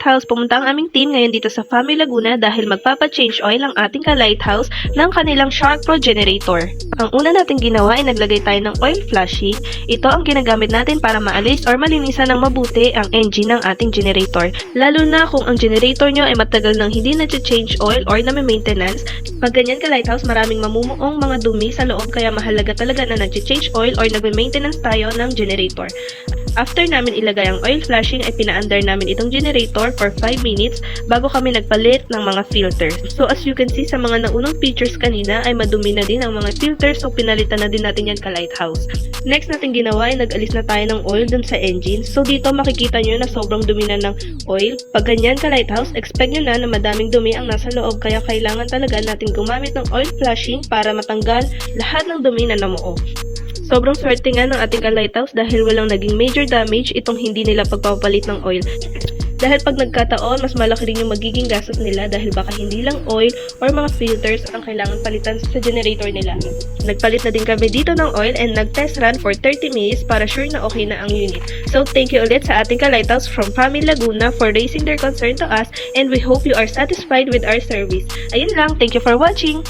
ka-lighthouse, pumunta ang aming team ngayon dito sa FAMI Laguna dahil magpapa-change oil ang ating ka-lighthouse ng kanilang Shark Pro generator. Ang una nating ginawa ay naglagay tayo ng oil flushing. Ito ang ginagamit natin para maalis or malinisan ng mabuti ang engine ng ating generator. Lalo na kung ang generator nyo ay matagal nang hindi na-change oil or na-maintenance. Pag ganyan ka-lighthouse, maraming mamumuong mga dumi sa loob kaya mahalaga talaga na nag-change oil or nag-maintenance tayo ng generator. After namin ilagay ang oil flushing ay pina-under namin itong generator for 5 minutes bago kami nagpalit ng mga filters. So as you can see sa mga naunang pictures kanina ay madumi na din ang mga filters, so pinalitan na din natin yan ka-lighthouse. Next natin ginawa ay nag-alis na tayo ng oil dun sa engine. So dito makikita nyo na sobrang dumi na ng oil. Pag ganyan ka-lighthouse, expect nyo na madaming dumi ang nasa loob kaya kailangan talaga natin gumamit ng oil flushing para matanggal lahat ng dumi na namuo. Sobrang swerte nga ng ating ka-lighthouse dahil walang naging major damage itong hindi nila pagpapalit ng oil. Dahil pag nagkataon, mas malaki rin yung magiging gastos nila dahil baka hindi lang oil or mga filters ang kailangan palitan sa generator nila. Nagpalit na din kami dito ng oil and nag-test run for 30 minutes para sure na okay na ang unit. So thank you ulit sa ating ka-lighthouse from FAMI Laguna for raising their concern to us and we hope you are satisfied with our service. Ayun lang, thank you for watching!